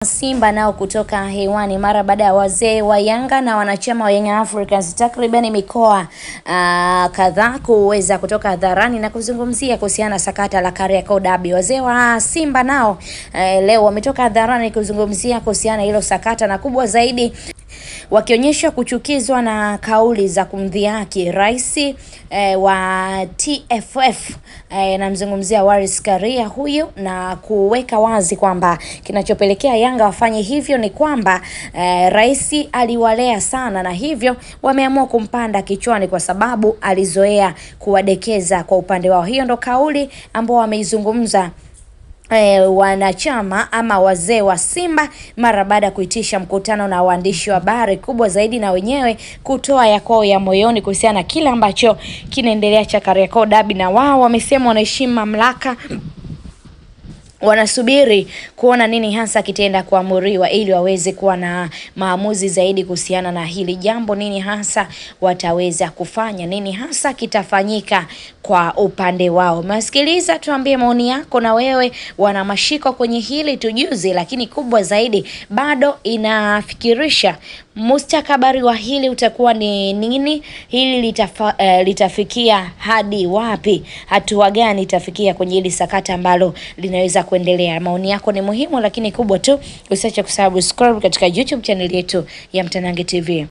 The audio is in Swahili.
Simba nao kutoka hewani mara baada ya wazee wa Yanga na wanachama wa Young Africans takriban mikoa kadhaa kuweza kutoka hadharani na kuzungumzia kuhusiana na sakata la Kariakoo Derby. Wazee wa Simba nao leo wametoka hadharani kuzungumzia kuhusiana hilo sakata, na kubwa zaidi wakionyesha kuchukizwa na kauli za kumdhihaki rais wa TFF, namzungumzia Wallace Karia huyu, na kuweka wazi kwamba kinachopelekea Yanga wafanye hivyo ni kwamba rais aliwalea sana, na hivyo wameamua kumpanda kichwani kwa sababu alizoea kuwadekeza kwa upande wao. Hiyo ndo kauli ambao wameizungumza wanachama ama wazee wa Simba mara baada ya kuitisha mkutano na waandishi wa habari, kubwa zaidi na wenyewe kutoa yako ya moyoni kuhusiana na kile ambacho kinaendelea cha Kariakoo Derby, na wao wamesema wanaheshimu mamlaka, wanasubiri kuona nini hasa kitenda kuamuriwa ili waweze kuwa na maamuzi zaidi kuhusiana na hili jambo, nini hasa wataweza kufanya, nini hasa kitafanyika kwa upande wao. Masikiliza, tuambie maoni yako, na wewe wana mashiko kwenye hili tujuze, lakini kubwa zaidi bado inafikirisha mustakabali wa hili utakuwa ni nini, hili litafikia hadi wapi, hatua gani itafikia kwenye hili sakata ambalo linaweza kuendelea. Maoni yako ni muhimu, lakini kubwa tu usiache kusubscribe katika YouTube channel yetu ya Mtanange TV.